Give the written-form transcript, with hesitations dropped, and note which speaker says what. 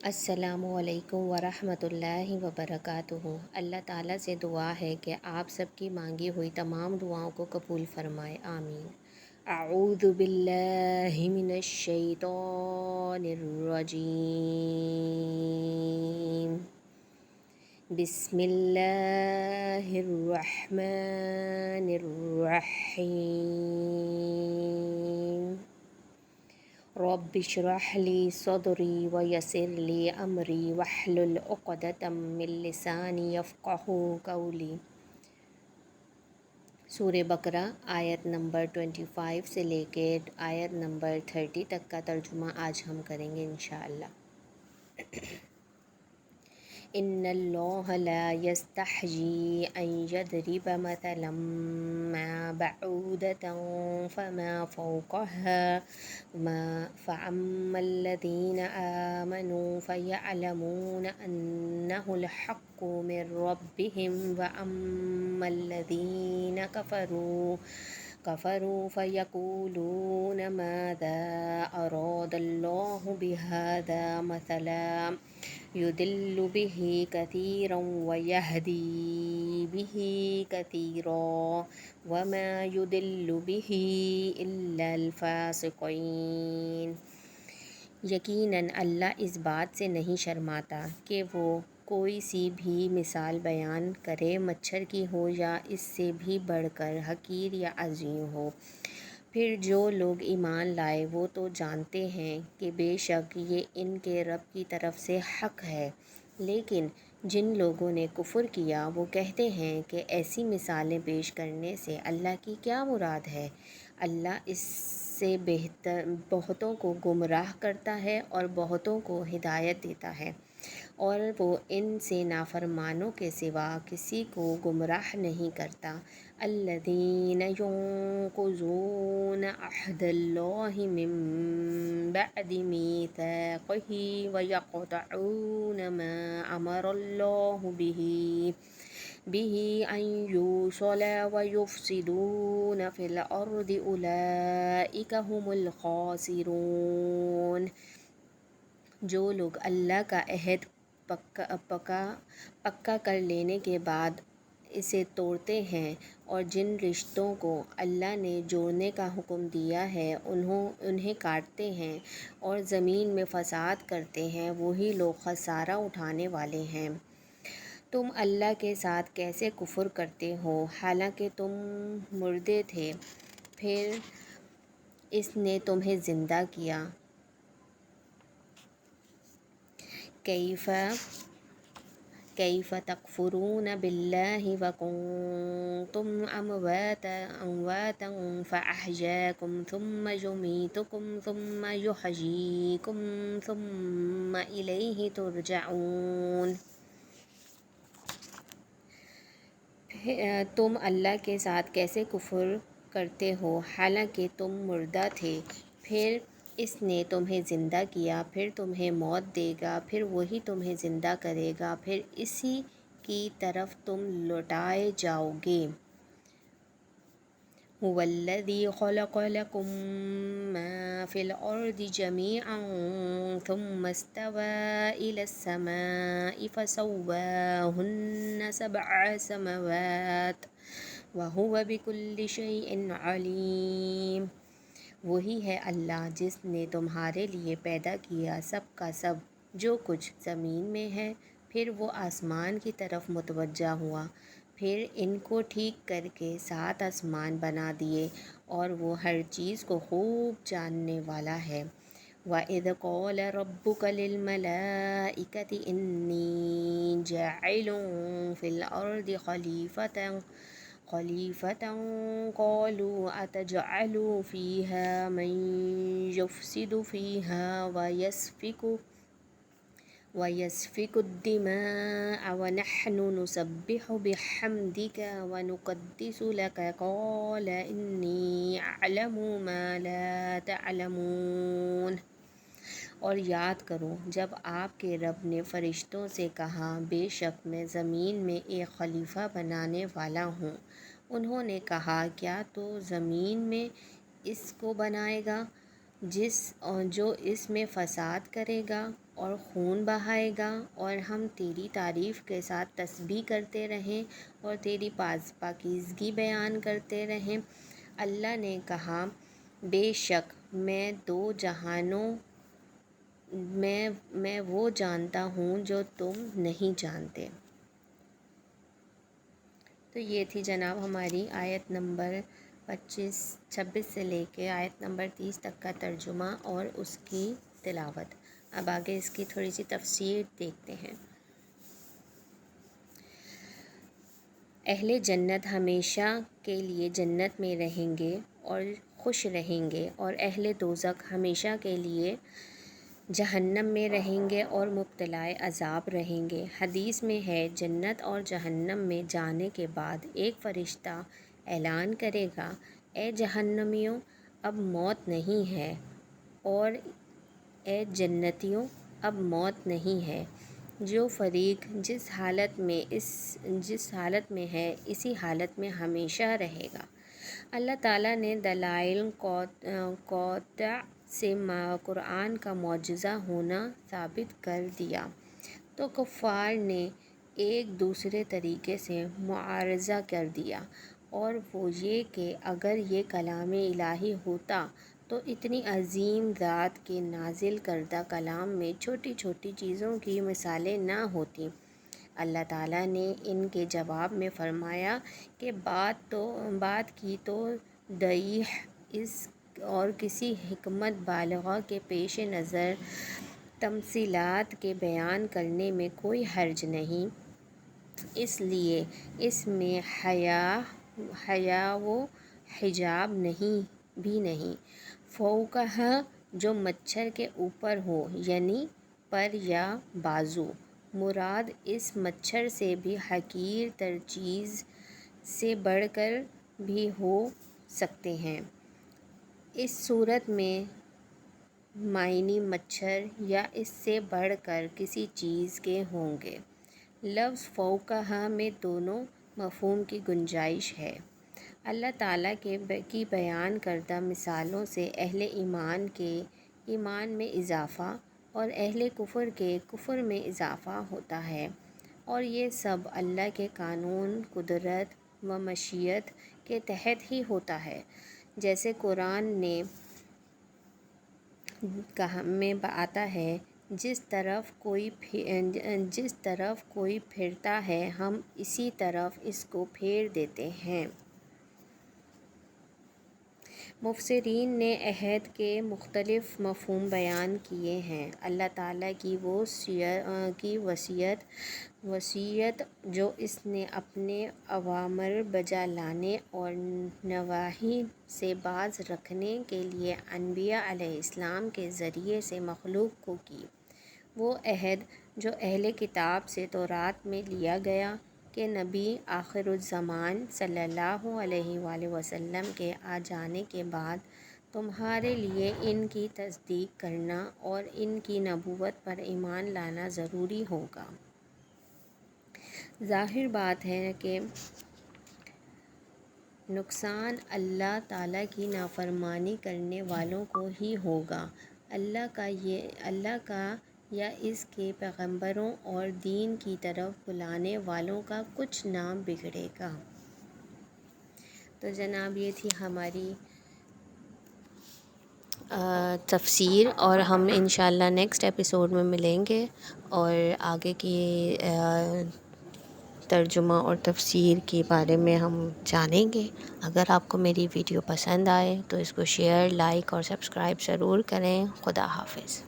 Speaker 1: السلام علیکم ورحمۃ اللہ وبرکاتہ۔ اللہ تعالیٰ سے دعا ہے کہ آپ سب کی مانگی ہوئی تمام دعاؤں کو قبول فرمائے، آمین۔ اعوذ باللہ من الشیطان الرجیم، بسم اللہ الرحمن الرحیم۔ رب اشرح لی صدری ویسر لی امری واحلل عقدۃ من لسانی یفقہوا قولی۔ سورہ بقرہ آیت نمبر 25 سے لے کے آیت نمبر 30 تک کا ترجمہ آج ہم کریں گے انشاءاللہ۔ ان اللہ لا یستحیی ان یضرب مثلا ما بعودۃ فما فوقها فاما الذین آمنوا فیعلمون انہ الحق من ربهم واما الذین کفروا فیقولون ماذا اراد اللہ بہذا مثلا یضل بہ کثیرا ویہدی بہ کثیرا وما یضل بہ الا الفاسقین۔ یقیناً اللہ اس بات سے نہیں شرماتا کہ وہ کوئی سی بھی مثال بیان کرے، مچھر کی ہو یا اس سے بھی بڑھ کر حقیر یا عظیم ہو۔ پھر جو لوگ ایمان لائے وہ تو جانتے ہیں کہ بے شک یہ ان کے رب کی طرف سے حق ہے، لیکن جن لوگوں نے کفر کیا وہ کہتے ہیں کہ ایسی مثالیں پیش کرنے سے اللہ کی کیا مراد ہے۔ اللہ اس سے بہتوں کو گمراہ کرتا ہے اور بہتوں کو ہدایت دیتا ہے، اور وہ ان سے نافرمانوں کے سوا کسی کو گمراہ نہیں کرتا۔ الذین ینقضون عہد اللہ من بعد میثاقہ ویقطعون ما امر اللہ بہ ان یوصل ویفسدون فی الارض اولئک ھم الخاسرون۔ جو لوگ اللہ کا عہد پکا کر لینے کے بعد اسے توڑتے ہیں اور جن رشتوں کو اللہ نے جوڑنے کا حکم دیا ہے انہیں کاٹتے ہیں اور زمین میں فساد کرتے ہیں، وہی لوگ خسارہ اٹھانے والے ہیں۔ تم اللہ کے ساتھ کیسے کفر کرتے ہو حالانکہ تم مردے تھے، پھر اس نے تمہیں زندہ کیا۔ کیف تکفرون باللہ وکنتم امواتا فاحیاکم ثم یمیتکم ثم یحییکم ثم الیہ ترجعون۔ تم اللہ کے ساتھ کیسے کفر کرتے ہو حالانکہ تم مردہ تھے، پھر اس نے تمہیں زندہ کیا، پھر تمہیں موت دے گا، پھر وہی تمہیں زندہ کرے گا، پھر اسی کی طرف تم لوٹائے جاؤ گے۔ هو الذی خلق لکم ما فی الارض جمیعا ثم استوى الی السماء فسواہن سبع سماوات وہو بکل شیء علیم۔ وہی ہے اللہ جس نے تمہارے لیے پیدا کیا سب کا سب جو کچھ زمین میں ہے، پھر وہ آسمان کی طرف متوجہ ہوا، پھر ان کو ٹھیک کر کے 7 آسمان بنا دیے، اور وہ ہر چیز کو خوب جاننے والا ہے۔ وَإِذْ قَالَ رَبُّكَ لِلْمَلَائِكَةِ إِنِّي جَاعِلٌ فِي الْأَرْضِ خَلِيفَةً قَالُوا أَتَجْعَلُ فِيهَا مَن يُفْسِدُ فِيهَا وَيَسْفِكُ الدِّمَاءَ وَنَحْنُ نُسَبِّحُ بِحَمْدِكَ وَنُقَدِّسُ لَكَ قَالَ إِنِّي أَعْلَمُ مَا لَا تَعْلَمُونَ۔ اور یاد کرو جب آپ کے رب نے فرشتوں سے کہا بے شک میں زمین میں ایک خلیفہ بنانے والا ہوں، انہوں نے کہا کیا تو زمین میں اس کو بنائے گا؟ جو اس میں فساد کرے گا اور خون بہائے گا، اور ہم تیری تعریف کے ساتھ تسبیح کرتے رہیں اور تیری پاکیزگی بیان کرتے رہیں۔ اللہ نے کہا، بے شک میں دو جہانوں میں وہ جانتا ہوں جو تم نہیں جانتے۔ تو یہ تھی جناب ہماری آیت نمبر 26 سے لے کے آیت نمبر 30 تک کا ترجمہ اور اس کی تلاوت۔ اب آگے اس کی تھوڑی سی تفسیر دیکھتے ہیں۔ اہل جنت ہمیشہ کے لیے جنت میں رہیں گے اور خوش رہیں گے، اور اہل دوزخ ہمیشہ کے لیے جہنم میں رہیں گے اور مبتلا عذاب رہیں گے۔ حدیث میں ہے، جنت اور جہنم میں جانے کے بعد ایک فرشتہ اعلان کرے گا، اے جہنمیوں، اب موت نہیں ہے، اور اے جنتیوں، اب موت نہیں ہے۔ جو فریق جس حالت میں ہے اسی حالت میں ہمیشہ رہے گا۔ اللہ تعالیٰ نے دلائل قاطع سے قرآن کا معجزہ ہونا ثابت کر دیا، تو کفار نے ایک دوسرے طریقے سے معارضہ کر دیا، اور وہ یہ کہ اگر یہ کلام الہی ہوتا تو اتنی عظیم ذات کے نازل کردہ کلام میں چھوٹی چھوٹی چیزوں کی مثالیں نہ ہوتیں۔ اللہ تعالیٰ نے ان کے جواب میں فرمایا کہ بات کی تو دعیٰ اس اور کسی حکمت بالغہ کے پیش نظر تمثیلات کے بیان کرنے میں کوئی حرج نہیں، اس لیے اس میں حیا و حجاب بھی نہیں۔ فوقہا جو مچھر کے اوپر ہو، یعنی پر یا بازو، مراد اس مچھر سے بھی حقیر تر چیز سے بڑھ کر بھی ہو سکتے ہیں۔ اس صورت میں معنی مچھر یا اس سے بڑھ کر کسی چیز کے ہوں گے۔ لفظ فوقہا میں دونوں مفہوم کی گنجائش ہے۔ اللہ تعالیٰ کی بیان کردہ مثالوں سے اہل ایمان کے ایمان میں اضافہ اور اہل کفر کے کفر میں اضافہ ہوتا ہے، اور یہ سب اللہ کے قانون، قدرت و مشیت کے تحت ہی ہوتا ہے۔ جیسے قرآن میں آتا ہے، جس طرف کوئی پھرتا ہے ہم اسی طرف اس کو پھیر دیتے ہیں۔ مفسرین نے عہد کے مختلف مفہوم بیان کیے ہیں۔ اللہ تعالیٰ کی وہ وصیت جو اس نے اپنے اوامر بجا لانے اور نواہی سے باز رکھنے کے لیے انبیاء علیہ السلام کے ذریعے سے مخلوق کو کی، وہ عہد جو اہل کتاب سے تورات میں لیا گیا کہ نبی آخر الزمان صلی اللہ علیہ وآلہ وسلم کے آ جانے کے بعد تمہارے لیے ان کی تصدیق کرنا اور ان کی نبوت پر ایمان لانا ضروری ہوگا۔ ظاہر بات ہے کہ نقصان اللہ تعالیٰ کی نافرمانی کرنے والوں کو ہی ہوگا۔ اللہ کا یا اس کے پیغمبروں اور دین کی طرف بلانے والوں کا کچھ نہ بگڑے گا۔ تو جناب یہ تھی ہماری تفسیر، اور ہم انشاءاللہ نیکسٹ ایپیسوڈ میں ملیں گے اور آگے کی ترجمہ اور تفسیر کے بارے میں ہم جانیں گے۔ اگر آپ کو میری ویڈیو پسند آئے تو اس کو شیئر، لائک اور سبسکرائب ضرور کریں۔ خدا حافظ۔